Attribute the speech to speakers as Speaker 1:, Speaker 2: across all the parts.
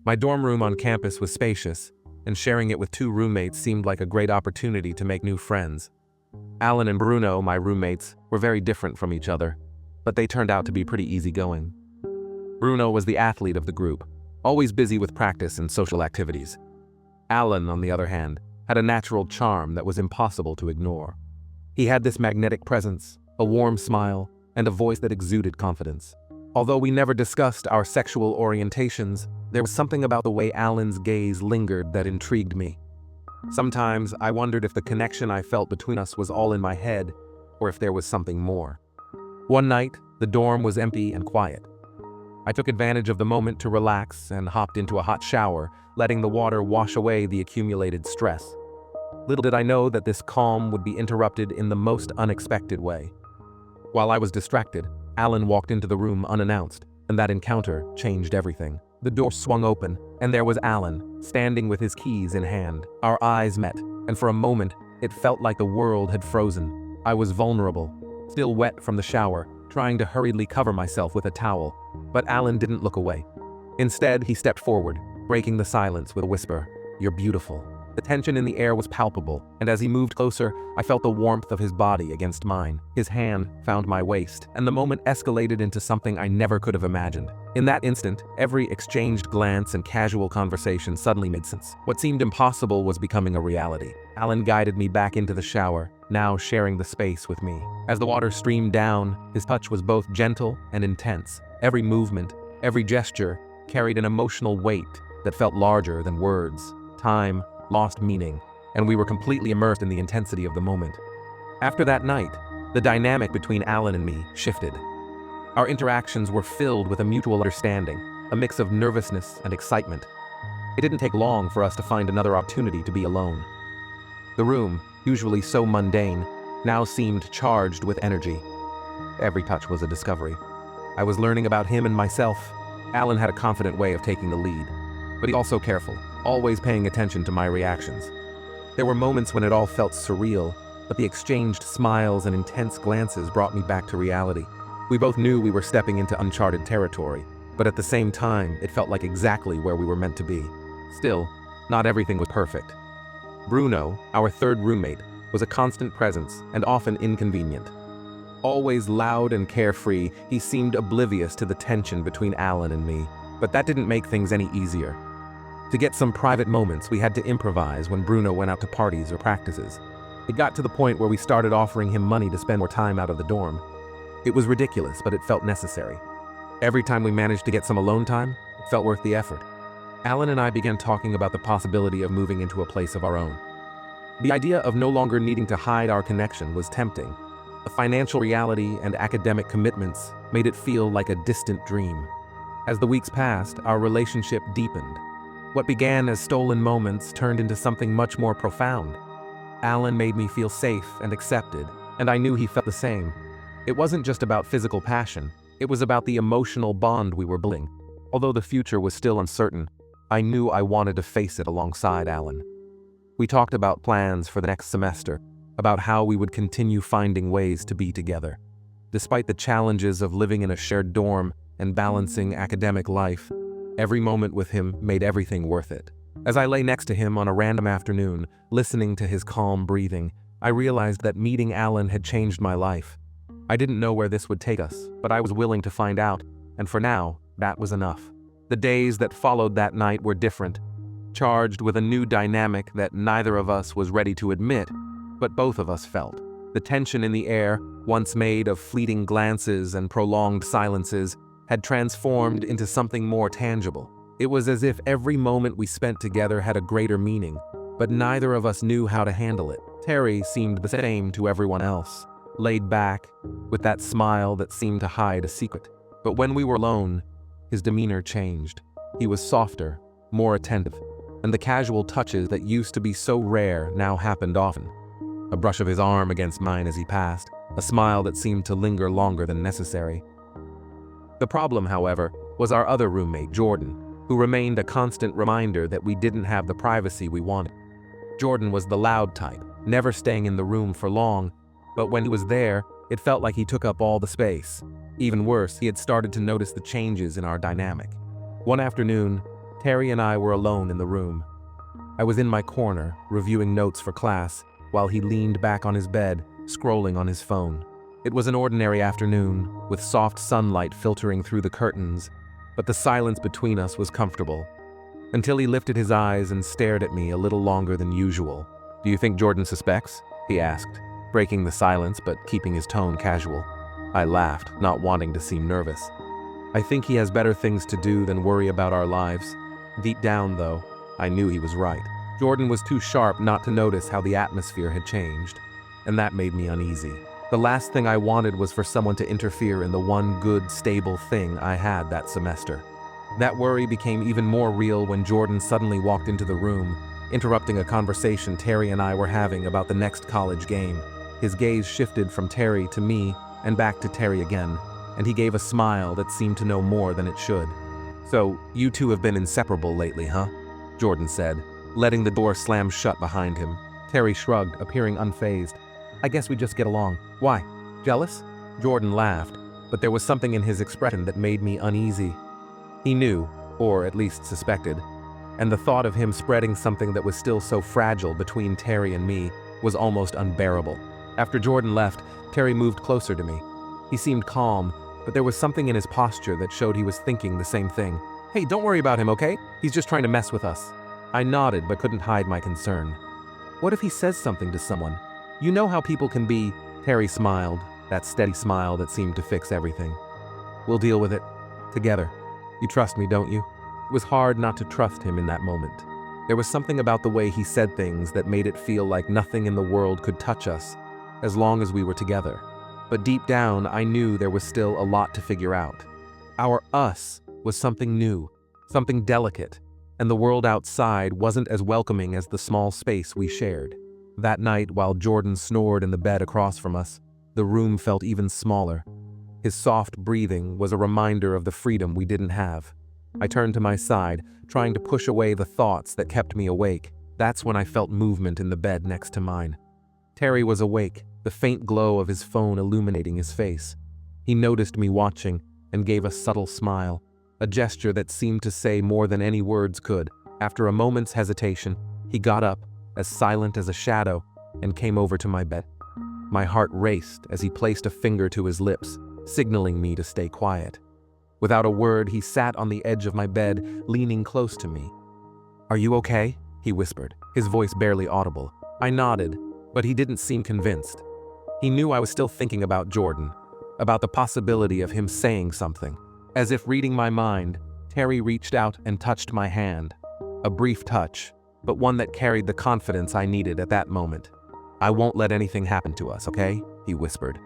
Speaker 1: My dorm room on campus was spacious, and sharing it with two roommates seemed like a great opportunity to make new friends. Alan and Bruno, my roommates, were very different from each other, but they turned out to be pretty easygoing. Bruno was the athlete of the group, always busy with practice and social activities. Alan, on the other hand, had a natural charm that was impossible to ignore. He had this magnetic presence, a warm smile, and a voice that exuded confidence. Although we never discussed our sexual orientations, there was something about the way Alan's gaze lingered that intrigued me. Sometimes I wondered if the connection I felt between us was all in my head, or if there was something more. One night, the dorm was empty and quiet. I took advantage of the moment to relax and hopped into a hot shower, letting the water wash away the accumulated stress. Little did I know that this calm would be interrupted in the most unexpected way. While I was distracted, Alan walked into the room unannounced, and that encounter changed everything. The door swung open, and there was Alan, standing with his keys in hand. Our eyes met, and for a moment, it felt like the world had frozen. I was vulnerable, still wet from the shower, trying to hurriedly cover myself with a towel. But Alan didn't look away. Instead, he stepped forward, breaking the silence with a whisper, "You're beautiful." The tension in the air was palpable, and as he moved closer, I felt the warmth of his body against mine. His hand found my waist, and the moment escalated into something I never could have imagined. In that instant, every exchanged glance and casual conversation suddenly made sense. What seemed impossible was becoming a reality. Alan guided me back into the shower, now sharing the space with me. As the water streamed down, his touch was both gentle and intense. Every movement, every gesture, carried an emotional weight that felt larger than words. Time lost meaning, and we were completely immersed in the intensity of the moment. After that night, the dynamic between Alan and me shifted. Our interactions were filled with a mutual understanding, a mix of nervousness and excitement. It didn't take long for us to find another opportunity to be alone. The room, usually so mundane, now seemed charged with energy. Every touch was a discovery. I was learning about him and myself. Alan had a confident way of taking the lead, but he was also careful, always paying attention to my reactions. There were moments when it all felt surreal, but the exchanged smiles and intense glances brought me back to reality. We both knew we were stepping into uncharted territory, but at the same time, it felt like exactly where we were meant to be. Still, not everything was perfect. Bruno, our third roommate, was a constant presence and often inconvenient. Always loud and carefree, he seemed oblivious to the tension between Alan and me, but that didn't make things any easier. To get some private moments, we had to improvise when Bruno went out to parties or practices. It got to the point where we started offering him money to spend more time out of the dorm. It was ridiculous, but it felt necessary. Every time we managed to get some alone time, it felt worth the effort. Alan and I began talking about the possibility of moving into a place of our own. The idea of no longer needing to hide our connection was tempting. The financial reality and academic commitments made it feel like a distant dream. As the weeks passed, our relationship deepened. What began as stolen moments turned into something much more profound. Alan made me feel safe and accepted, and I knew he felt the same. It wasn't just about physical passion, it was about the emotional bond we were building. Although the future was still uncertain, I knew I wanted to face it alongside Alan. We talked about plans for the next semester, about how we would continue finding ways to be together. Despite the challenges of living in a shared dorm and balancing academic life, every moment with him made everything worth it. As I lay next to him on a random afternoon, listening to his calm breathing, I realized that meeting Alan had changed my life. I didn't know where this would take us, but I was willing to find out, and for now, that was enough. The days that followed that night were different, charged with a new dynamic that neither of us was ready to admit, but both of us felt. The tension in the air, once made of fleeting glances and prolonged silences, had transformed into something more tangible. It was as if every moment we spent together had a greater meaning, but neither of us knew how to handle it. Terry seemed the same to everyone else, laid back, with that smile that seemed to hide a secret. But when we were alone, his demeanor changed. He was softer, more attentive, and the casual touches that used to be so rare now happened often. A brush of his arm against mine as he passed, a smile that seemed to linger longer than necessary. The problem, however, was our other roommate, Jordan, who remained a constant reminder that we didn't have the privacy we wanted. Jordan was the loud type, never staying in the room for long, but when he was there, it felt like he took up all the space. Even worse, he had started to notice the changes in our dynamic. One afternoon, Terry and I were alone in the room. I was in my corner, reviewing notes for class, while he leaned back on his bed, scrolling on his phone. It was an ordinary afternoon, with soft sunlight filtering through the curtains, but the silence between us was comfortable. Until he lifted his eyes and stared at me a little longer than usual. "Do you think Jordan suspects?" he asked, breaking the silence but keeping his tone casual. I laughed, not wanting to seem nervous. "I think he has better things to do than worry about our lives." Deep down, though, I knew he was right. Jordan was too sharp not to notice how the atmosphere had changed, and that made me uneasy. The last thing I wanted was for someone to interfere in the one good, stable thing I had that semester. That worry became even more real when Jordan suddenly walked into the room, interrupting a conversation Terry and I were having about the next college game. His gaze shifted from Terry to me and back to Terry again, and he gave a smile that seemed to know more than it should. "So, you two have been inseparable lately, huh?" Jordan said, letting the door slam shut behind him. Terry shrugged, appearing unfazed. "I guess we just get along. Why? Jealous?" Jordan laughed, but there was something in his expression that made me uneasy. He knew, or at least suspected, and the thought of him spreading something that was still so fragile between Terry and me was almost unbearable. After Jordan left, Terry moved closer to me. He seemed calm, but there was something in his posture that showed he was thinking the same thing. "Hey, don't worry about him, okay? He's just trying to mess with us." I nodded but couldn't hide my concern. "What if he says something to someone? You know how people can be." Terry smiled, that steady smile that seemed to fix everything. "We'll deal with it. Together. You trust me, don't you?" It was hard not to trust him in that moment. There was something about the way he said things that made it feel like nothing in the world could touch us, as long as we were together. But deep down, I knew there was still a lot to figure out. Our us was something new, something delicate, and the world outside wasn't as welcoming as the small space we shared. That night, while Jordan snored in the bed across from us, the room felt even smaller. His soft breathing was a reminder of the freedom we didn't have. I turned to my side, trying to push away the thoughts that kept me awake. That's when I felt movement in the bed next to mine. Terry was awake, the faint glow of his phone illuminating his face. He noticed me watching and gave a subtle smile, a gesture that seemed to say more than any words could. After a moment's hesitation, he got up, as silent as a shadow, and came over to my bed. My heart raced as he placed a finger to his lips, signaling me to stay quiet. Without a word, he sat on the edge of my bed, leaning close to me. "Are you okay?" he whispered, his voice barely audible. I nodded, but he didn't seem convinced. He knew I was still thinking about Jordan, about the possibility of him saying something. As if reading my mind, Terry reached out and touched my hand. A brief touch, but one that carried the confidence I needed at that moment. "I won't let anything happen to us, okay?" he whispered.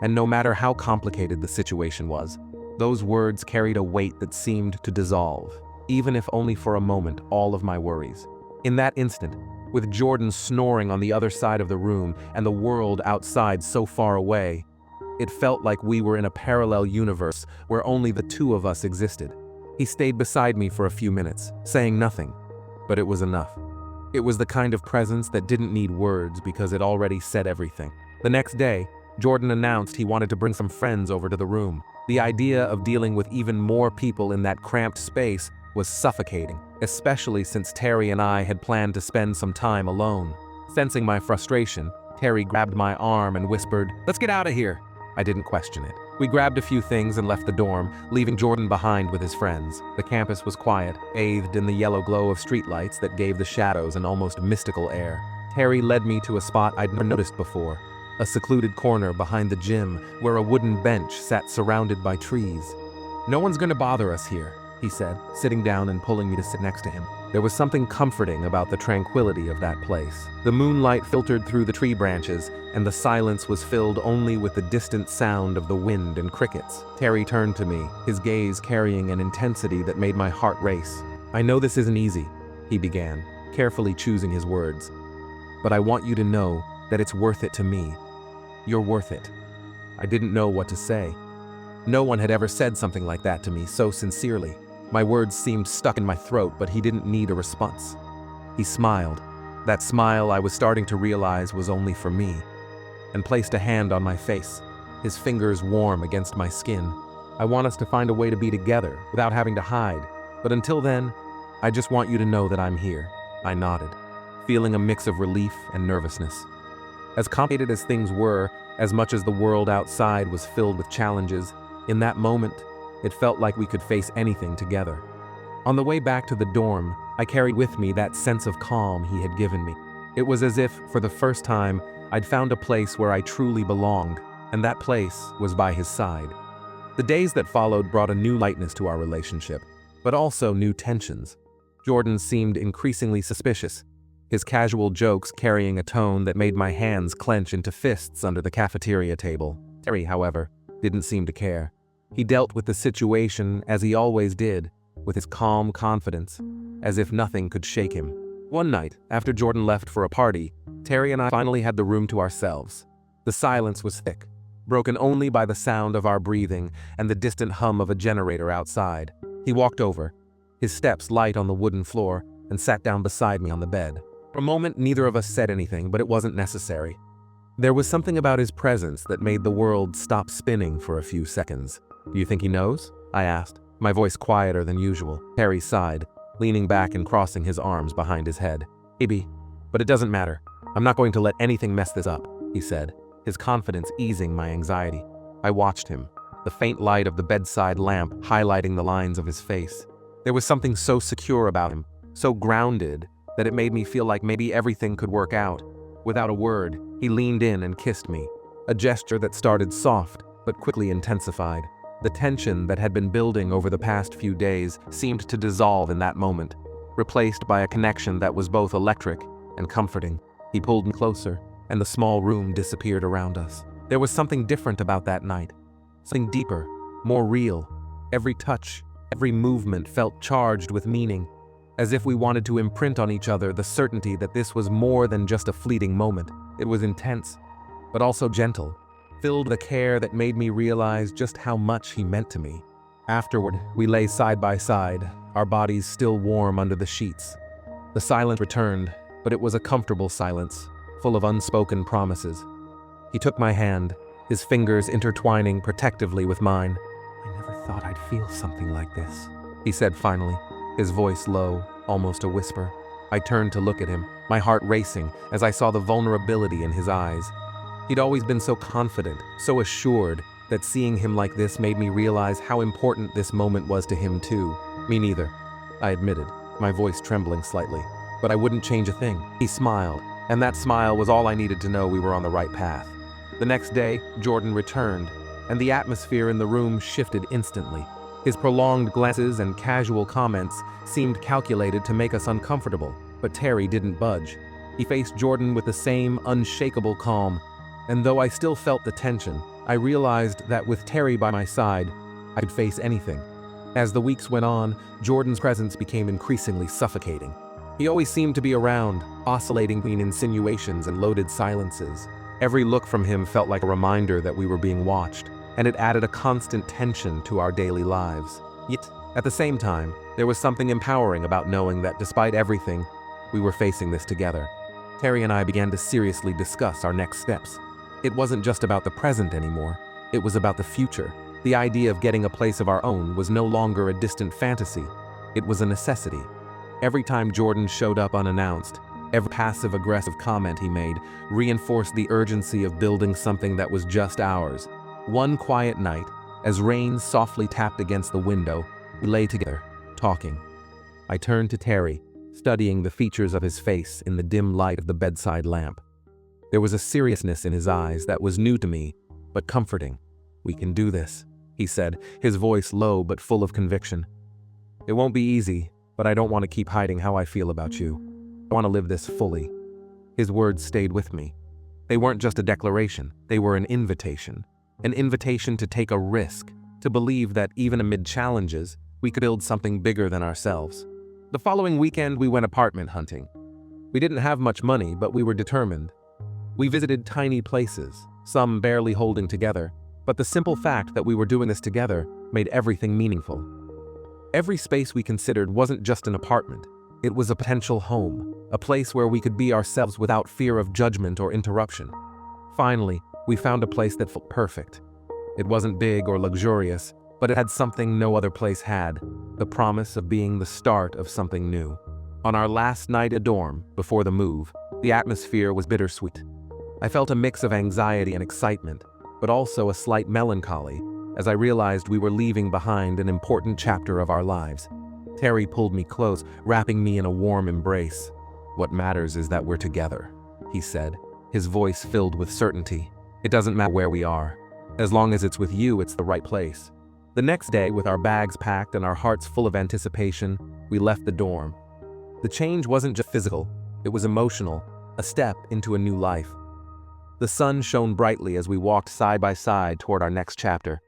Speaker 1: And no matter how complicated the situation was, those words carried a weight that seemed to dissolve, even if only for a moment, all of my worries. In that instant, with Jordan snoring on the other side of the room and the world outside so far away, it felt like we were in a parallel universe where only the two of us existed. He stayed beside me for a few minutes, saying nothing, but it was enough. It was the kind of presence that didn't need words because it already said everything. The next day, Jordan announced he wanted to bring some friends over to the room. The idea of dealing with even more people in that cramped space was suffocating, especially since Terry and I had planned to spend some time alone. Sensing my frustration, Terry grabbed my arm and whispered, "Let's get out of here." I didn't question it. We grabbed a few things and left the dorm, leaving Jordan behind with his friends. The campus was quiet, bathed in the yellow glow of streetlights that gave the shadows an almost mystical air. Terry led me to a spot I'd never noticed before, a secluded corner behind the gym where a wooden bench sat surrounded by trees. "No one's gonna bother us here," he said, sitting down and pulling me to sit next to him. There was something comforting about the tranquility of that place. The moonlight filtered through the tree branches, and the silence was filled only with the distant sound of the wind and crickets. Terry turned to me, his gaze carrying an intensity that made my heart race. "I know this isn't easy," he began, carefully choosing his words. "But I want you to know that it's worth it to me. You're worth it." I didn't know what to say. No one had ever said something like that to me so sincerely. My words seemed stuck in my throat, but he didn't need a response. He smiled, that smile I was starting to realize was only for me, and placed a hand on my face, his fingers warm against my skin. "I want us to find a way to be together without having to hide, but until then, "I just want you to know that I'm here." I nodded, feeling a mix of relief and nervousness. As complicated as things were, as much as the world outside was filled with challenges, in that moment, it felt like we could face anything together. On the way back to the dorm, I carried with me that sense of calm he had given me. It was as if, for the first time, I'd found a place where I truly belonged, and that place was by his side. The days that followed brought a new lightness to our relationship, but also new tensions. Jordan seemed increasingly suspicious, his casual jokes carrying a tone that made my hands clench into fists under the cafeteria table. Terry, however, didn't seem to care. He dealt with the situation as he always did, with his calm confidence, as if nothing could shake him. One night, after Jordan left for a party, Terry and I finally had the room to ourselves. The silence was thick, broken only by the sound of our breathing and the distant hum of a generator outside. He walked over, his steps light on the wooden floor, and sat down beside me on the bed. For a moment, neither of us said anything, but it wasn't necessary. There was something about his presence that made the world stop spinning for a few seconds. "Do you think he knows?" I asked, my voice quieter than usual. Terry sighed, leaning back and crossing his arms behind his head. "Maybe, but it doesn't matter. I'm not going to let anything mess this up," he said, his confidence easing my anxiety. I watched him, the faint light of the bedside lamp highlighting the lines of his face. There was something so secure about him, so grounded, that it made me feel like maybe everything could work out. Without a word, he leaned in and kissed me, a gesture that started soft but quickly intensified. The tension that had been building over the past few days seemed to dissolve in that moment, replaced by a connection that was both electric and comforting. He pulled me closer, and the small room disappeared around us. There was something different about that night, something deeper, more real. Every touch, every movement felt charged with meaning, as if we wanted to imprint on each other the certainty that this was more than just a fleeting moment. It was intense, but also gentle, filled with a care that made me realize just how much he meant to me. Afterward, we lay side by side, our bodies still warm under the sheets. The silence returned, but it was a comfortable silence, full of unspoken promises. He took my hand, his fingers intertwining protectively with mine. "I never thought I'd feel something like this," he said finally, his voice low, almost a whisper. I turned to look at him, my heart racing as I saw the vulnerability in his eyes. He'd always been so confident, so assured, that seeing him like this made me realize how important this moment was to him too. "Me neither," I admitted, my voice trembling slightly. "But I wouldn't change a thing." He smiled, and that smile was all I needed to know we were on the right path. The next day, Jordan returned, and the atmosphere in the room shifted instantly. His prolonged glances and casual comments seemed calculated to make us uncomfortable, but Terry didn't budge. He faced Jordan with the same unshakable calm, and though I still felt the tension, I realized that with Terry by my side, I could face anything. As the weeks went on, Jordan's presence became increasingly suffocating. He always seemed to be around, oscillating between insinuations and loaded silences. Every look from him felt like a reminder that we were being watched, and it added a constant tension to our daily lives. Yet, at the same time, there was something empowering about knowing that despite everything, we were facing this together. Terry and I began to seriously discuss our next steps. It wasn't just about the present anymore, it was about the future. The idea of getting a place of our own was no longer a distant fantasy, it was a necessity. Every time Jordan showed up unannounced, every passive-aggressive comment he made reinforced the urgency of building something that was just ours. One quiet night, as rain softly tapped against the window, we lay together, talking. I turned to Terry, studying the features of his face in the dim light of the bedside lamp. There was a seriousness in his eyes that was new to me, but comforting. "We can do this," he said, his voice low but full of conviction. "It won't be easy, but I don't want to keep hiding how I feel about you. I want to live this fully." His words stayed with me. They weren't just a declaration, they were an invitation. An invitation to take a risk, to believe that even amid challenges, we could build something bigger than ourselves. The following weekend, we went apartment hunting. We didn't have much money, but we were determined. We visited tiny places, some barely holding together, but the simple fact that we were doing this together made everything meaningful. Every space we considered wasn't just an apartment. It was a potential home, a place where we could be ourselves without fear of judgment or interruption. Finally, we found a place that felt perfect. It wasn't big or luxurious, but it had something no other place had, the promise of being the start of something new. On our last night at dorm, before the move, the atmosphere was bittersweet. I felt a mix of anxiety and excitement, but also a slight melancholy, as I realized we were leaving behind an important chapter of our lives. Terry pulled me close, wrapping me in a warm embrace. "What matters is that we're together," he said, his voice filled with certainty. "It doesn't matter where we are. As long as it's with you, it's the right place." The next day, with our bags packed and our hearts full of anticipation, we left the dorm. The change wasn't just physical, it was emotional, a step into a new life. The sun shone brightly as we walked side by side toward our next chapter.